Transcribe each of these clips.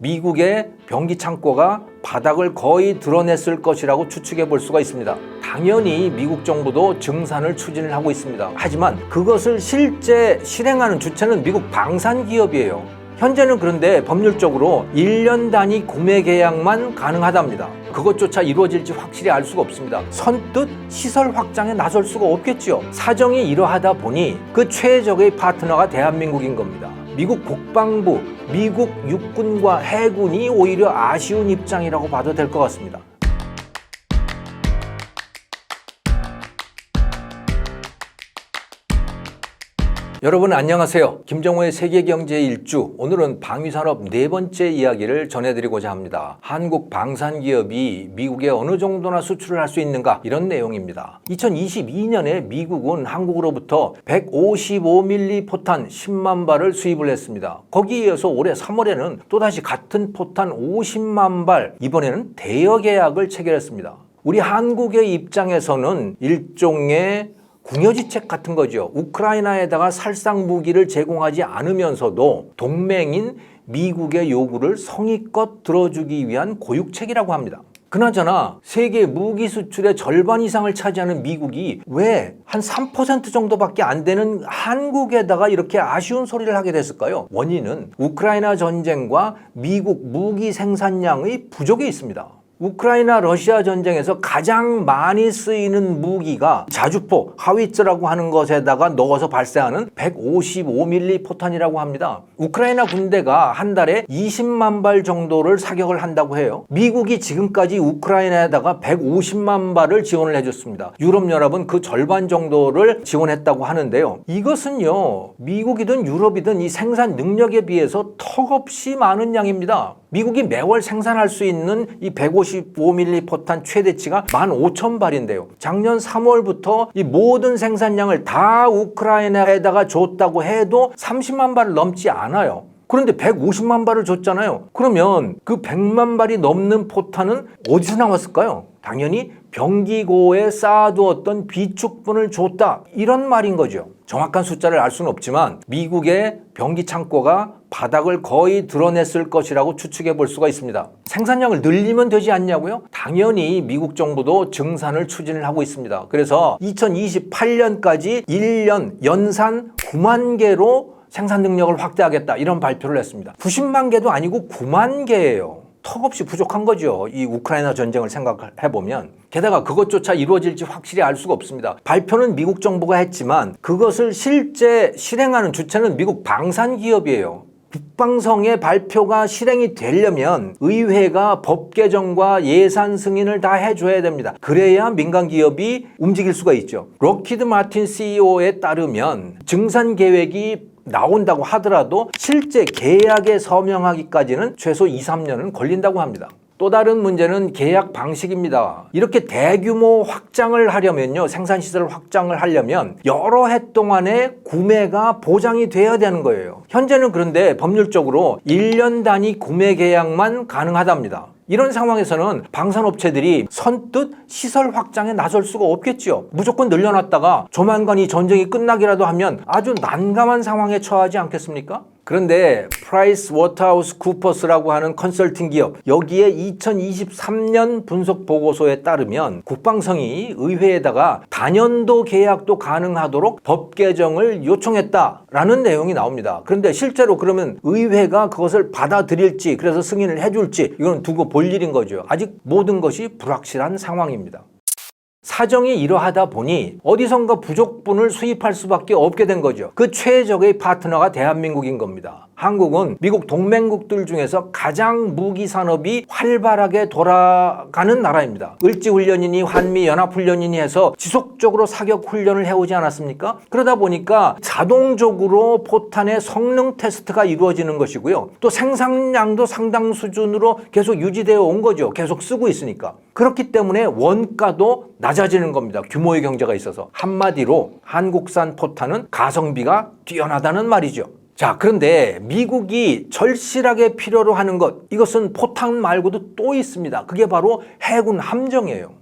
미국의 병기 창고가 바닥을 거의 드러냈을 것이라고 추측해 볼 수가 있습니다. 당연히 미국 정부도 증산을 추진을 하고 있습니다. 하지만 그것을 실제 실행하는 주체는 미국 방산 기업이에요. 현재는 그런데 법률적으로 1년 단위 구매 계약만 가능하답니다. 그것조차 이루어질지 확실히 알 수가 없습니다. 선뜻 시설 확장에 나설 수가 없겠지요. 사정이 이러하다 보니 그 최적의 파트너가 대한민국인 겁니다. 미국 국방부, 미국 육군과 해군이 오히려 아쉬운 입장이라고 봐도 될 것 같습니다. 여러분 안녕하세요. 김정호의 세계경제 일주, 오늘은 방위산업 네 번째 이야기를 전해드리고자 합니다. 한국 방산기업이 미국에 어느 정도나 수출을 할 수 있는가, 이런 내용입니다. 2022년에 미국은 한국으로부터 155mm 포탄 10만 발을 수입을 했습니다. 거기에 이어서 올해 3월에는 또다시 같은 포탄 50만 발, 이번에는 대여 계약을 체결했습니다. 우리 한국의 입장에서는 일종의 궁여지책 같은 거죠. 우크라이나에다가 살상 무기를 제공하지 않으면서도 동맹인 미국의 요구를 성의껏 들어주기 위한 고육책이라고 합니다. 그나저나 세계 무기 수출의 절반 이상을 차지하는 미국이 왜 한 3% 정도밖에 안 되는 한국에다가 이렇게 아쉬운 소리를 하게 됐을까요? 원인은 우크라이나 전쟁과 미국 무기 생산량의 부족에 있습니다. 우크라이나 러시아 전쟁에서 가장 많이 쓰이는 무기가 자주포, 하위츠라고 하는 것에다가 넣어서 발사하는 155mm 포탄이라고 합니다. 우크라이나 군대가 한 달에 20만 발 정도를 사격을 한다고 해요. 미국이 지금까지 우크라이나에다가 150만 발을 지원을 해줬습니다. 유럽연합은 그 절반 정도를 지원했다고 하는데요. 이것은요, 미국이든 유럽이든 이 생산 능력에 비해서 턱없이 많은 양입니다. 미국이 매월 생산할 수 있는 이 155mm 포탄 최대치가 15,000발인데요. 작년 3월부터 이 모든 생산량을 다 우크라이나에다가 줬다고 해도 30만 발을 넘지 않아요. 그런데 150만 발을 줬잖아요. 그러면 그 100만 발이 넘는 포탄은 어디서 나왔을까요? 당연히 병기고에 쌓아두었던 비축분을 줬다, 이런 말인 거죠. 정확한 숫자를 알 수는 없지만 미국의 병기 창고가 바닥을 거의 드러냈을 것이라고 추측해 볼 수가 있습니다. 생산량을 늘리면 되지 않냐고요? 당연히 미국 정부도 증산을 추진을 하고 있습니다. 그래서 2028년까지 1년 연산 9만 개로 생산 능력을 확대하겠다, 이런 발표를 했습니다. 90만 개도 아니고 9만 개예요. 턱없이 부족한 거죠. 이 우크라이나 전쟁을 생각해보면. 게다가 그것조차 이루어질지 확실히 알 수가 없습니다. 발표는 미국 정부가 했지만 그것을 실제 실행하는 주체는 미국 방산기업이에요. 국방성의 발표가 실행이 되려면 의회가 법 개정과 예산 승인을 다 해줘야 됩니다. 그래야 민간 기업이 움직일 수가 있죠. 록히드 마틴 CEO에 따르면 증산 계획이 나온다고 하더라도 실제 계약에 서명하기까지는 최소 2-3년은 걸린다고 합니다. 또 다른 문제는 계약 방식입니다. 이렇게 대규모 확장을 하려면요, 생산시설을 확장을 하려면 여러 해 동안의 구매가 보장이 돼야 되는 거예요. 현재는 그런데 법률적으로 1년 단위 구매 계약만 가능하답니다. 이런 상황에서는 방산업체들이 선뜻 시설 확장에 나설 수가 없겠지요. 무조건 늘려놨다가 조만간 이 전쟁이 끝나기라도 하면 아주 난감한 상황에 처하지 않겠습니까? 그런데 프라이스 워터하우스 쿠퍼스라고 하는 컨설팅 기업, 여기에 2023년 분석 보고서에 따르면 국방성이 의회에다가 단연도 계약도 가능하도록 법 개정을 요청했다라는 내용이 나옵니다. 그런데 실제로 그러면 의회가 그것을 받아들일지, 그래서 승인을 해줄지, 이건 두고 볼 일인 거죠. 아직 모든 것이 불확실한 상황입니다. 사정이 이러하다 보니 어디선가 부족분을 수입할 수밖에 없게 된 거죠. 그 최적의 파트너가 대한민국인 겁니다. 한국은 미국 동맹국들 중에서 가장 무기 산업이 활발하게 돌아가는 나라입니다. 을지훈련이니 한미연합훈련이니 해서 지속적으로 사격 훈련을 해오지 않았습니까? 그러다 보니까 자동적으로 포탄의 성능 테스트가 이루어지는 것이고요. 또 생산량도 상당 수준으로 계속 유지되어 온 거죠. 계속 쓰고 있으니까. 그렇기 때문에 원가도 낮아지는 겁니다. 규모의 경제가 있어서. 한마디로 한국산 포탄은 가성비가 뛰어나다는 말이죠. 자, 그런데 미국이 절실하게 필요로 하는 것, 이것은 포탄 말고도 또 있습니다. 그게 바로 해군 함정이에요.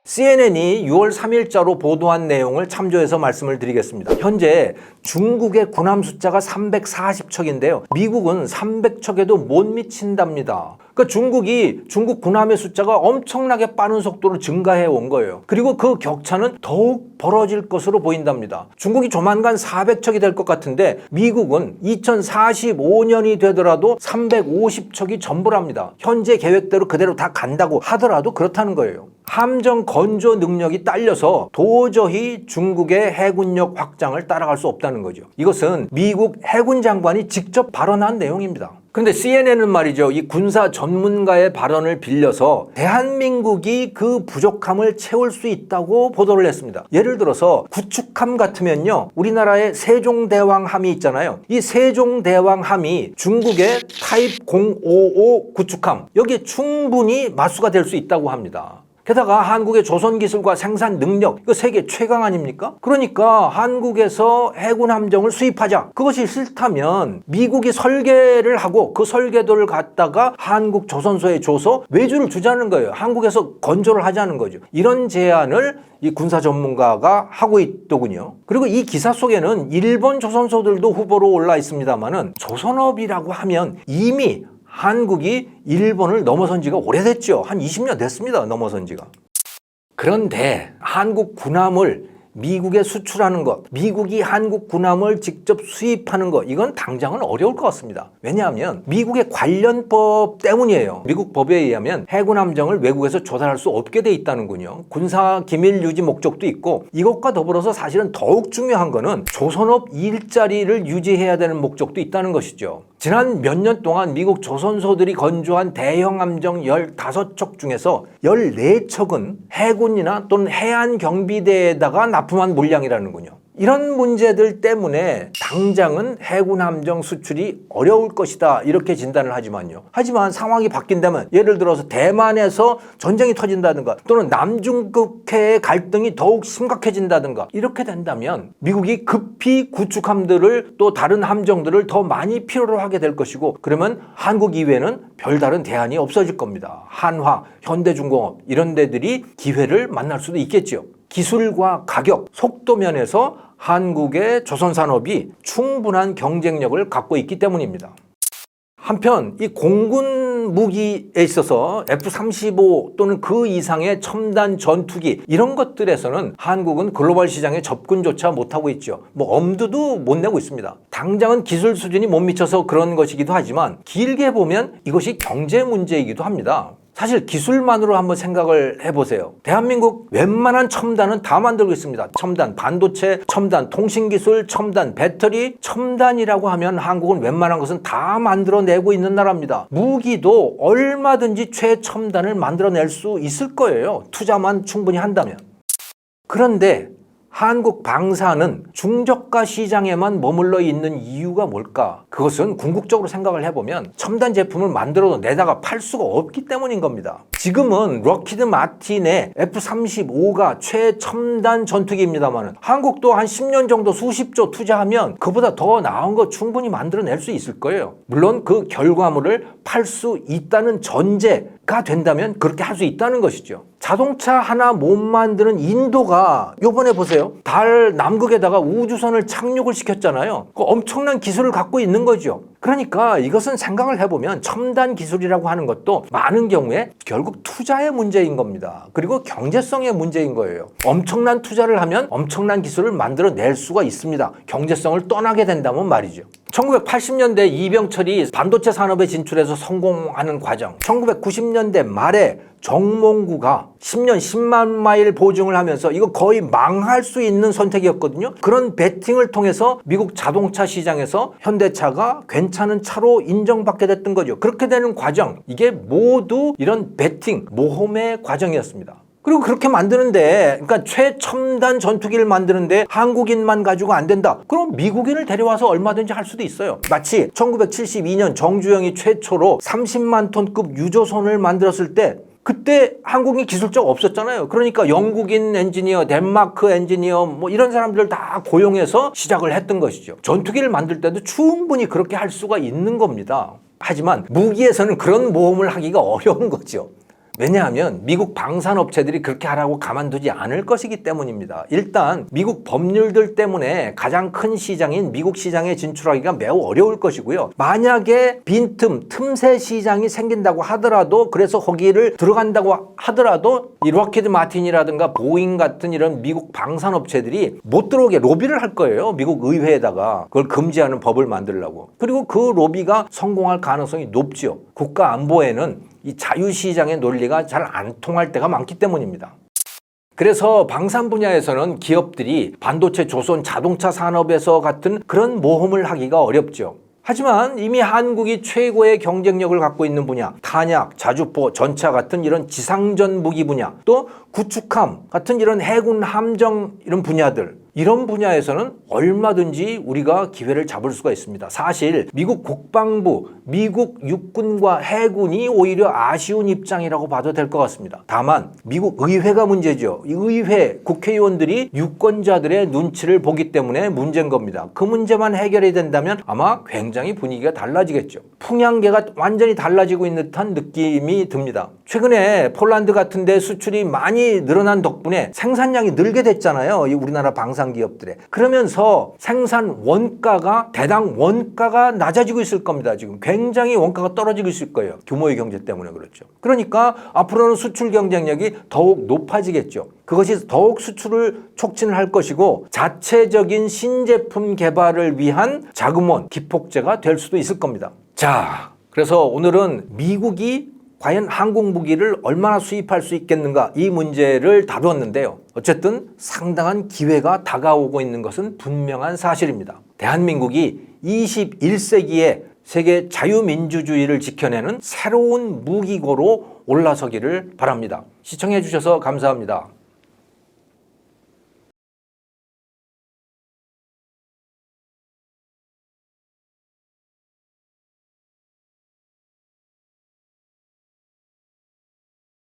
CNN이 6월 3일자로 보도한 내용을 참조해서 말씀을 드리겠습니다. 현재 중국의 군함 숫자가 340척인데요. 미국은 300척에도 못 미친답니다. 그러니까 중국 군함의 숫자가 엄청나게 빠른 속도로 증가해 온 거예요. 그리고 그 격차는 더욱 벌어질 것으로 보인답니다. 중국이 조만간 400척이 될 것 같은데 미국은 2045년이 되더라도 350척이 전부랍니다. 현재 계획대로 그대로 다 간다고 하더라도 그렇다는 거예요. 함정 건조 능력이 딸려서 도저히 중국의 해군력 확장을 따라갈 수 없다는 거죠. 이것은 미국 해군 장관이 직접 발언한 내용입니다. 그런데 CNN은 말이죠, 이 군사 전문가의 발언을 빌려서 대한민국이 그 부족함을 채울 수 있다고 보도를 했습니다. 예를 들어서 구축함 같으면요, 우리나라의 세종대왕함이 있잖아요. 이 세종대왕함이 중국의 타입 055 구축함, 여기에 충분히 맞수가 될 수 있다고 합니다. 게다가 한국의 조선 기술과 생산 능력, 이거 세계 최강 아닙니까? 그러니까 한국에서 해군 함정을 수입하자. 그것이 싫다면 미국이 설계를 하고 그 설계도를 갖다가 한국 조선소에 줘서 외주를 주자는 거예요. 한국에서 건조를 하자는 거죠. 이런 제안을 이 군사 전문가가 하고 있더군요. 그리고 이 기사 속에는 일본 조선소들도 후보로 올라 있습니다만은 조선업이라고 하면 이미 한국이 일본을 넘어선 지가 오래됐죠. 한 20년 됐습니다. 넘어선 지가. 그런데 한국 군함을 미국에 수출하는 것, 미국이 한국 군함을 직접 수입하는 것, 이건 당장은 어려울 것 같습니다. 왜냐하면 미국의 관련법 때문이에요. 미국 법에 의하면 해군 함정을 외국에서 조달할 수 없게 돼 있다는군요. 군사 기밀 유지 목적도 있고, 이것과 더불어서 사실은 더욱 중요한 거는 조선업 일자리를 유지해야 되는 목적도 있다는 것이죠. 지난 몇 년 동안 미국 조선소들이 건조한 대형 함정 15척 중에서 14척은 해군이나 또는 해안경비대에다가 납품한 물량이라는군요. 이런 문제들 때문에 당장은 해군 함정 수출이 어려울 것이다, 이렇게 진단을 하지만요. 하지만 상황이 바뀐다면, 예를 들어서 대만에서 전쟁이 터진다든가 또는 남중국해의 갈등이 더욱 심각해진다든가 이렇게 된다면 미국이 급히 구축함들을 또 다른 함정들을 더 많이 필요로 하게 될 것이고, 그러면 한국 이외에는 별다른 대안이 없어질 겁니다. 한화, 현대중공업 이런 데들이 기회를 만날 수도 있겠죠. 기술과 가격, 속도 면에서 한국의 조선산업이 충분한 경쟁력을 갖고 있기 때문입니다. 한편 이 공군 무기에 있어서 F-35 또는 그 이상의 첨단 전투기, 이런 것들에서는 한국은 글로벌 시장에 접근조차 못하고 있죠. 엄두도 못 내고 있습니다. 당장은 기술 수준이 못 미쳐서 그런 것이기도 하지만 길게 보면 이것이 경제 문제이기도 합니다. 사실 기술만으로 한번 생각을 해보세요. 대한민국 웬만한 첨단은 다 만들고 있습니다. 첨단 반도체, 첨단 통신기술, 첨단 배터리, 첨단이라고 하면 한국은 웬만한 것은 다 만들어내고 있는 나라입니다. 무기도 얼마든지 최첨단을 만들어낼 수 있을 거예요. 투자만 충분히 한다면. 그런데 한국 방사는 중저가 시장에만 머물러 있는 이유가 뭘까? 그것은 궁극적으로 생각을 해보면 첨단 제품을 만들어도 내다가 팔 수가 없기 때문인 겁니다. 지금은 럭히드 마틴의 F-35가 최첨단 전투기입니다만 한국도 한 10년 정도 수십조 투자하면 그보다 더 나은 거 충분히 만들어낼 수 있을 거예요. 물론 그 결과물을 팔 수 있다는 전제가 된다면 그렇게 할 수 있다는 것이죠. 자동차 하나 못 만드는 인도가 요번에 보세요. 달 남극에다가 우주선을 착륙을 시켰잖아요. 그 엄청난 기술을 갖고 있는 거죠. 그러니까 이것은 생각을 해보면 첨단 기술이라고 하는 것도 많은 경우에 결국 투자의 문제인 겁니다. 그리고 경제성의 문제인 거예요. 엄청난 투자를 하면 엄청난 기술을 만들어낼 수가 있습니다. 경제성을 떠나게 된다면 말이죠. 1980년대 이병철이 반도체 산업에 진출해서 성공하는 과정, 1990년대 말에 정몽구가 10년 10만 마일 보증을 하면서 이거 거의 망할 수 있는 선택이었거든요. 그런 베팅을 통해서 미국 자동차 시장에서 현대차가 괜찮은 차로 인정받게 됐던 거죠. 그렇게 되는 과정, 이게 모두 이런 베팅, 모험의 과정이었습니다. 그리고 그렇게 만드는데, 그러니까 최첨단 전투기를 만드는데 한국인만 가지고 안 된다. 그럼 미국인을 데려와서 얼마든지 할 수도 있어요. 마치 1972년 정주영이 최초로 30만 톤급 유조선을 만들었을 때 그때 한국인 기술적 없었잖아요. 그러니까 영국인 엔지니어, 덴마크 엔지니어 이런 사람들을 다 고용해서 시작을 했던 것이죠. 전투기를 만들 때도 충분히 그렇게 할 수가 있는 겁니다. 하지만 무기에서는 그런 모험을 하기가 어려운 거죠. 왜냐하면 미국 방산업체들이 그렇게 하라고 가만두지 않을 것이기 때문입니다. 일단 미국 법률들 때문에 가장 큰 시장인 미국 시장에 진출하기가 매우 어려울 것이고요. 만약에 빈틈, 틈새 시장이 생긴다고 하더라도, 그래서 거기를 들어간다고 하더라도 이 록히드 마틴이라든가 보잉 같은 이런 미국 방산업체들이 못 들어오게 로비를 할 거예요. 미국 의회에다가 그걸 금지하는 법을 만들려고. 그리고 그 로비가 성공할 가능성이 높죠. 국가 안보에는 이 자유시장의 논리가 잘 안 통할 때가 많기 때문입니다. 그래서 방산 분야에서는 기업들이 반도체, 조선, 자동차 산업에서 같은 그런 모험을 하기가 어렵죠. 하지만 이미 한국이 최고의 경쟁력을 갖고 있는 분야, 탄약, 자주포, 전차 같은 이런 지상전 무기 분야, 또 구축함 같은 이런 해군 함정 이런 분야들, 이런 분야에서는 얼마든지 우리가 기회를 잡을 수가 있습니다. 사실 미국 국방부, 미국 육군과 해군이 오히려 아쉬운 입장이라고 봐도 될 것 같습니다. 다만 미국 의회가 문제죠. 이 의회, 국회의원들이 유권자들의 눈치를 보기 때문에 문제인 겁니다. 그 문제만 해결이 된다면 아마 굉장히 분위기가 달라지겠죠. 풍향계가 완전히 달라지고 있는 듯한 느낌이 듭니다. 최근에 폴란드 같은 데 수출이 많이 늘어난 덕분에 생산량이 늘게 됐잖아요. 이 우리나라 방산기업들의. 그러면서 생산 원가가, 대당 원가가 낮아지고 있을 겁니다. 지금 굉장히 원가가 떨어지고 있을 거예요. 규모의 경제 때문에 그렇죠. 그러니까 앞으로는 수출 경쟁력이 더욱 높아지겠죠. 그것이 더욱 수출을 촉진을 할 것이고 자체적인 신제품 개발을 위한 자금원, 기폭제가 될 수도 있을 겁니다. 자, 그래서 오늘은 미국이 과연 한국 무기를 얼마나 수입할 수 있겠는가, 이 문제를 다루었는데요. 어쨌든 상당한 기회가 다가오고 있는 것은 분명한 사실입니다. 대한민국이 21세기에 세계 자유민주주의를 지켜내는 새로운 무기고로 올라서기를 바랍니다. 시청해 주셔서 감사합니다.